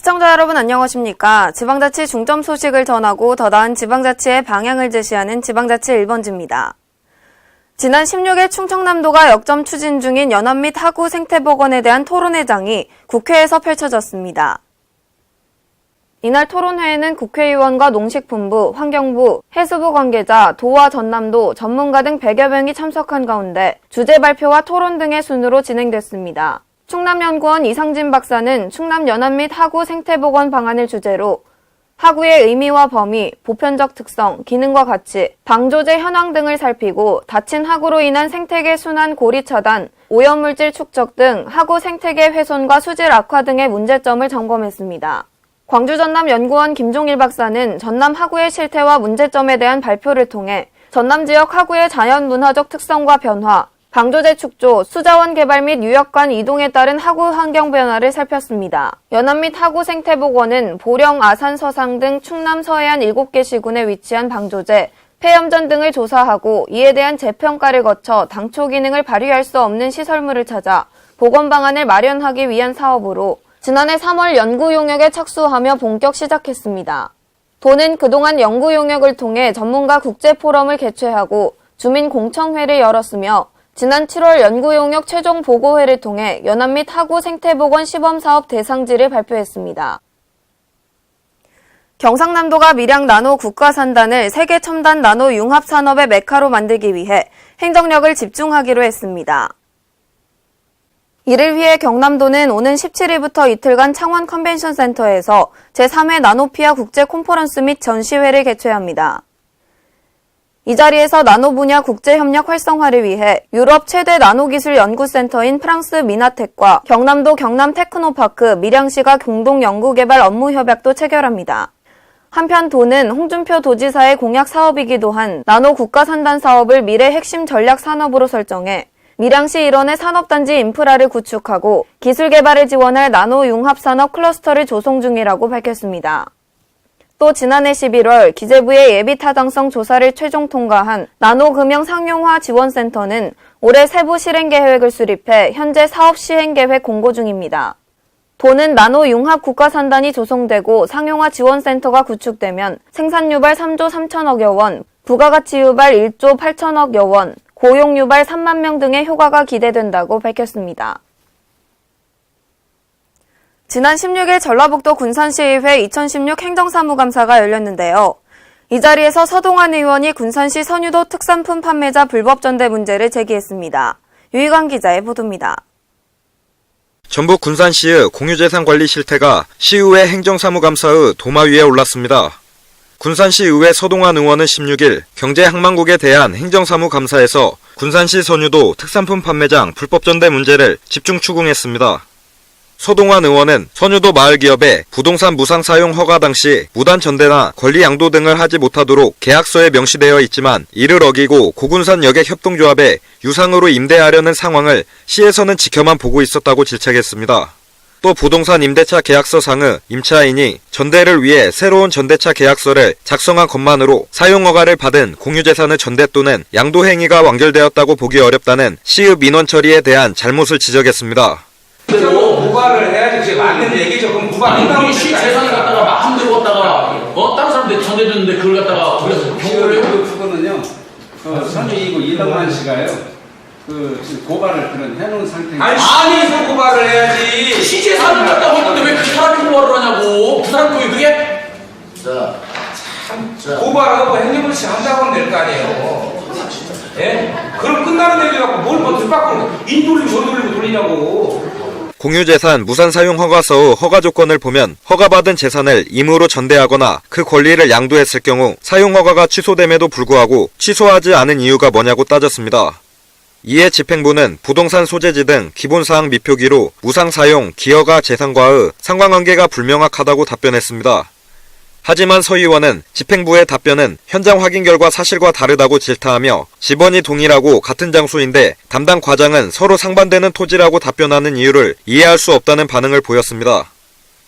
시청자 여러분 안녕하십니까. 지방자치 중점 소식을 전하고 더 나은 지방자치의 방향을 제시하는 지방자치 1번지입니다. 지난 16일 충청남도가 역점 추진 중인 연안 및 하구 생태보건에 대한 토론회장이 국회에서 펼쳐졌습니다. 이날 토론회에는 국회의원과 농식품부, 환경부, 해수부 관계자, 도와 전남도, 전문가 등 100여 명이 참석한 가운데 주제 발표와 토론 등의 순으로 진행됐습니다. 충남연구원 이상진 박사는 충남 연안 및 하구 생태보건 방안을 주제로 하구의 의미와 범위, 보편적 특성, 기능과 가치, 방조제 현황 등을 살피고 닫힌 하구로 인한 생태계 순환 고리 차단, 오염물질 축적 등 하구 생태계 훼손과 수질 악화 등의 문제점을 점검했습니다. 광주 전남연구원 김종일 박사는 전남 하구의 실태와 문제점에 대한 발표를 통해 전남 지역 하구의 자연 문화적 특성과 변화, 방조제 축조, 수자원 개발 및 유역 간 이동에 따른 하구 환경 변화를 살폈습니다. 연안 및 하구 생태보건은 보령, 아산, 서상 등 충남 서해안 7개 시군에 위치한 방조제, 폐염전 등을 조사하고 이에 대한 재평가를 거쳐 당초 기능을 발휘할 수 없는 시설물을 찾아 보건 방안을 마련하기 위한 사업으로 지난해 3월 연구 용역에 착수하며 본격 시작했습니다. 도는 그동안 연구 용역을 통해 전문가 국제 포럼을 개최하고 주민 공청회를 열었으며 지난 7월 연구용역 최종 보고회를 통해 연안 및 하구 생태보건 시범사업 대상지를 발표했습니다. 경상남도가 밀양 나노 국가산단을 세계 첨단 나노 융합산업의 메카로 만들기 위해 행정력을 집중하기로 했습니다. 이를 위해 경남도는 오는 17일부터 이틀간 창원 컨벤션센터에서 제3회 나노피아 국제 콘퍼런스 및 전시회를 개최합니다. 이 자리에서 나노 분야 국제협력 활성화를 위해 유럽 최대 나노기술 연구센터인 프랑스 미나텍과 경남도 경남테크노파크 밀양시가 공동 연구개발 업무 협약도 체결합니다. 한편 도는 홍준표 도지사의 공약 사업이기도 한 나노 국가산단 사업을 미래 핵심 전략 산업으로 설정해 밀양시 일원의 산업단지 인프라를 구축하고 기술 개발을 지원할 나노 융합산업 클러스터를 조성 중이라고 밝혔습니다. 또 지난해 11월 기재부의 예비타당성 조사를 최종 통과한 나노금융상용화 지원센터는 올해 세부 실행계획을 수립해 현재 사업 시행계획 공고 중입니다. 도는 나노융합 국가산단이 조성되고 상용화 지원센터가 구축되면 생산 유발 3조 3천억여 원, 부가가치 유발 1조 8천억여 원, 고용 유발 3만 명 등의 효과가 기대된다고 밝혔습니다. 지난 16일 전라북도 군산시의회 2016 행정사무감사가 열렸는데요. 이 자리에서 서동환 의원이 군산시 선유도 특산품 판매자 불법 전대 문제를 제기했습니다. 유희광 기자의 보도입니다. 전북 군산시의 공유재산 관리 실태가 시의회 행정사무감사의 도마 위에 올랐습니다. 군산시의회 서동환 의원은 16일 경제항만국에 대한 행정사무감사에서 군산시 선유도 특산품 판매장 불법 전대 문제를 집중 추궁했습니다. 서동환 의원은 선유도 마을기업에 부동산 무상 사용 허가 당시 무단 전대나 권리 양도 등을 하지 못하도록 계약서에 명시되어 있지만 이를 어기고 고군산 여객협동조합에 유상으로 임대하려는 상황을 시에서는 지켜만 보고 있었다고 질책했습니다. 또 부동산 임대차 계약서상의 임차인이 전대를 위해 새로운 전대차 계약서를 작성한 것만으로 사용허가를 받은 공유재산의 전대 또는 양도 행위가 완결되었다고 보기 어렵다는 시의 민원 처리에 대한 잘못을 지적했습니다. 무과를 해야지. 그게 맞는 얘기죠. 그럼 무과 안 나오면 시 재산을 갖다가 마음대로 갖다가 다른 사람들 전해줬는데 그걸 갖다가 그래서 경고를 해요. 그거는요. 선유이고 이덕만 씨가요. 고발을 그런 해놓은 상태에 아니 고발을 해야지. 시 재산을 갖다가 했는데 왜 그 사람이 고발을 하냐고. 그 사람 거기 그게? 고발하고 행정부시 한다고 하면 될 거 아니에요. 예? 그럼 끝나는 얘기 갖고 뭘 뭐 뒷바꾸로 인 돌리고 저 돌리고 돌리냐고. 공유재산 무산사용허가서의 허가 조건을 보면 허가받은 재산을 임의로 전대하거나 그 권리를 양도했을 경우 사용허가가 취소됨에도 불구하고 취소하지 않은 이유가 뭐냐고 따졌습니다. 이에 집행부는 부동산 소재지 등 기본사항 미표기로 무상사용, 기여가 재산과의 상관관계가 불명확하다고 답변했습니다. 하지만 서 의원은 집행부의 답변은 현장 확인 결과 사실과 다르다고 질타하며 집원이 동일하고 같은 장소인데 담당 과장은 서로 상반되는 토지라고 답변하는 이유를 이해할 수 없다는 반응을 보였습니다.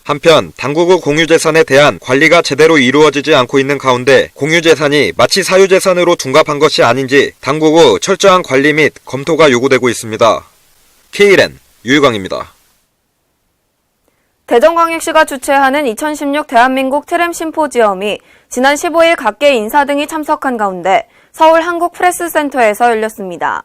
한편 당국의 공유재산에 대한 관리가 제대로 이루어지지 않고 있는 가운데 공유재산이 마치 사유재산으로 둔갑한 것이 아닌지 당국의 철저한 관리 및 검토가 요구되고 있습니다. KLN 유희광입니다. 대전광역시가 주최하는 2016 대한민국 트램 심포지엄이 지난 15일 각계 인사 등이 참석한 가운데 서울 한국프레스센터에서 열렸습니다.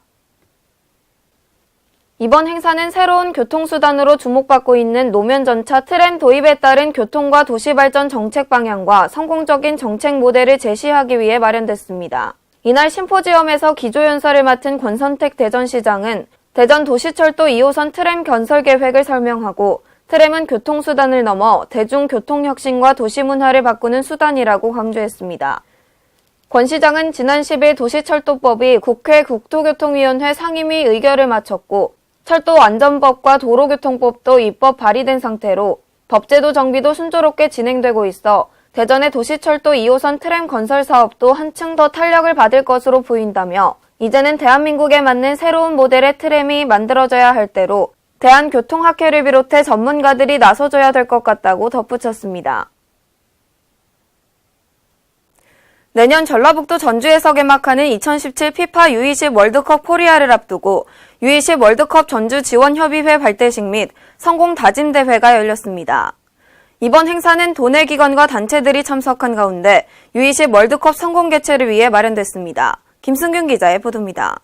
이번 행사는 새로운 교통수단으로 주목받고 있는 노면전차 트램 도입에 따른 교통과 도시발전 정책 방향과 성공적인 정책 모델을 제시하기 위해 마련됐습니다. 이날 심포지엄에서 기조연설을 맡은 권선택 대전시장은 대전 도시철도 2호선 트램 건설 계획을 설명하고 트램은 교통수단을 넘어 대중교통혁신과 도시문화를 바꾸는 수단이라고 강조했습니다. 권 시장은 지난 10일 도시철도법이 국회 국토교통위원회 상임위 의결을 마쳤고 철도안전법과 도로교통법도 입법 발의된 상태로 법제도 정비도 순조롭게 진행되고 있어 대전의 도시철도 2호선 트램 건설 사업도 한층 더 탄력을 받을 것으로 보인다며 이제는 대한민국에 맞는 새로운 모델의 트램이 만들어져야 할 때로 대한교통학회를 비롯해 전문가들이 나서줘야 될 것 같다고 덧붙였습니다. 내년 전라북도 전주에서 개막하는 2017 피파 U20 월드컵 코리아를 앞두고 U20 월드컵 전주 지원협의회 발대식 및 성공 다짐 대회가 열렸습니다. 이번 행사는 도내 기관과 단체들이 참석한 가운데 U20 월드컵 성공 개최를 위해 마련됐습니다. 김승균 기자의 보도입니다.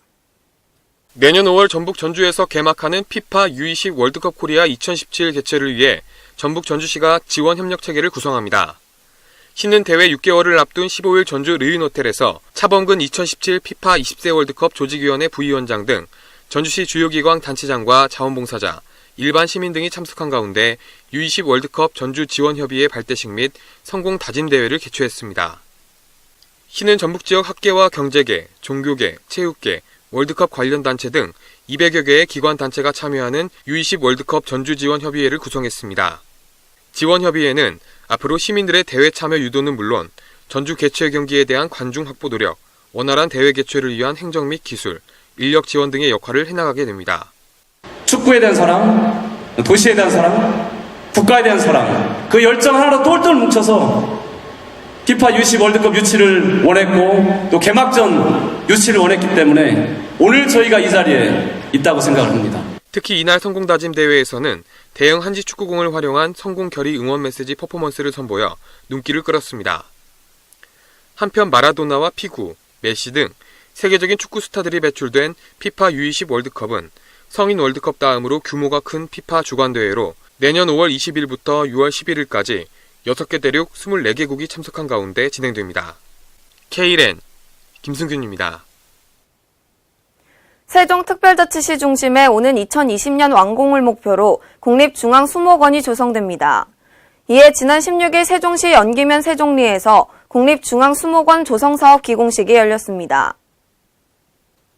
내년 5월 전북 전주에서 개막하는 피파 U20 월드컵 코리아 2017 개최를 위해 전북 전주시가 지원 협력 체계를 구성합니다. 시는 대회 6개월을 앞둔 15일 전주 르윈호텔에서 차범근 2017 피파 20세 월드컵 조직위원회 부위원장 등 전주시 주요 기관 단체장과 자원봉사자, 일반 시민 등이 참석한 가운데 U20 월드컵 전주 지원협의회 발대식 및 성공 다짐 대회를 개최했습니다. 시는 전북 지역 학계와 경제계, 종교계, 체육계, 월드컵 관련 단체 등 200여 개의 기관 단체가 참여하는 U20 월드컵 전주 지원협의회를 구성했습니다. 지원협의회는 앞으로 시민들의 대회 참여 유도는 물론 전주 개최 경기에 대한 관중 확보 노력, 원활한 대회 개최를 위한 행정 및 기술, 인력 지원 등의 역할을 해나가게 됩니다. 축구에 대한 사랑, 도시에 대한 사랑, 국가에 대한 사랑, 그 열정 하나로 똘똘 뭉쳐서 피파 U20 월드컵 유치를 원했고 또 개막전 유치를 원했기 때문에 오늘 저희가 이 자리에 있다고 생각을 합니다. 특히 이날 성공다짐 대회에서는 대형 한지 축구공을 활용한 성공 결의 응원 메시지 퍼포먼스를 선보여 눈길을 끌었습니다. 한편 마라도나와 피구, 메시 등 세계적인 축구 스타들이 배출된 피파 U20 월드컵은 성인 월드컵 다음으로 규모가 큰 피파 주관대회로 내년 5월 20일부터 6월 11일까지 6개 대륙 24개국이 참석한 가운데 진행됩니다. K랜 김승균입니다. 세종특별자치시 중심에 오는 2020년 완공을 목표로 국립중앙수목원이 조성됩니다. 이에 지난 16일 세종시 연기면 세종리에서 국립중앙수목원 조성사업 기공식이 열렸습니다.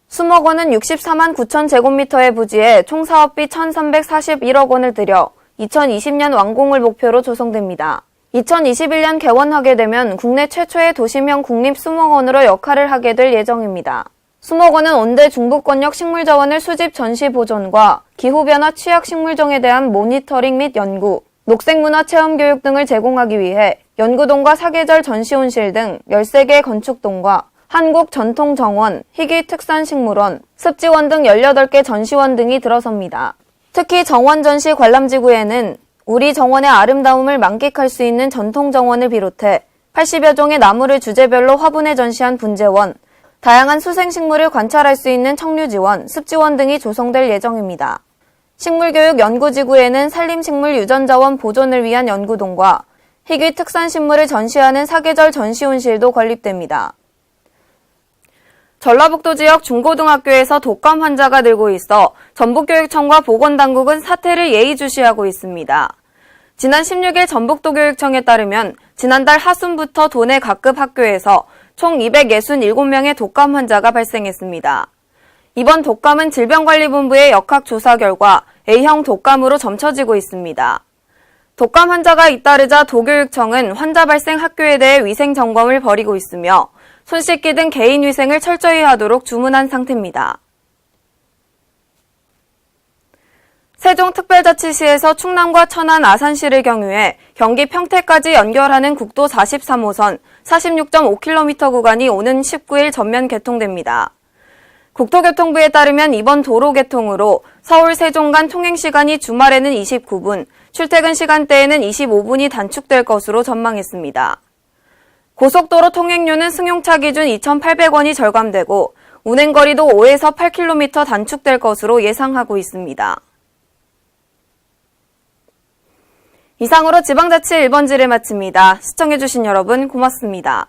수목원은 64만 9천 제곱미터의 부지에 총 사업비 1,341억 원을 들여 2020년 완공을 목표로 조성됩니다. 2021년 개원하게 되면 국내 최초의 도시명 국립수목원으로 역할을 하게 될 예정입니다. 수목원은 온대 중부권역 식물자원을 수집 전시 보존과 기후변화 취약 식물종에 대한 모니터링 및 연구, 녹색문화 체험 교육 등을 제공하기 위해 연구동과 사계절 전시온실 등 13개의 건축동과 한국전통정원, 희귀특산식물원, 습지원 등 18개 전시원 등이 들어섭니다. 특히 정원전시 관람지구에는 우리 정원의 아름다움을 만끽할 수 있는 전통정원을 비롯해 80여 종의 나무를 주제별로 화분에 전시한 분재원, 다양한 수생식물을 관찰할 수 있는 청류지원, 습지원 등이 조성될 예정입니다. 식물교육 연구지구에는 산림식물 유전자원 보존을 위한 연구동과 희귀특산식물을 전시하는 사계절 전시온실도 건립됩니다. 전라북도 지역 중고등학교에서 독감 환자가 늘고 있어 전북교육청과 보건당국은 사태를 예의주시하고 있습니다. 지난 16일 전북도교육청에 따르면 지난달 하순부터 도내 각급 학교에서 총 267명의 독감 환자가 발생했습니다. 이번 독감은 질병관리본부의 역학조사 결과 A형 독감으로 점쳐지고 있습니다. 독감 환자가 잇따르자 도교육청은 환자 발생 학교에 대해 위생점검을 벌이고 있으며 손 씻기 등 개인 위생을 철저히 하도록 주문한 상태입니다. 세종특별자치시에서 충남과 천안, 아산시를 경유해 경기 평택까지 연결하는 국도 43호선 46.5km 구간이 오는 19일 전면 개통됩니다. 국토교통부에 따르면 이번 도로 개통으로 서울 세종 간 통행시간이 주말에는 29분, 출퇴근 시간대에는 25분이 단축될 것으로 전망했습니다. 고속도로 통행료는 승용차 기준 2,800원이 절감되고 운행거리도 5에서 8km 단축될 것으로 예상하고 있습니다. 이상으로 지방자치 1번지를 마칩니다. 시청해주신 여러분 고맙습니다.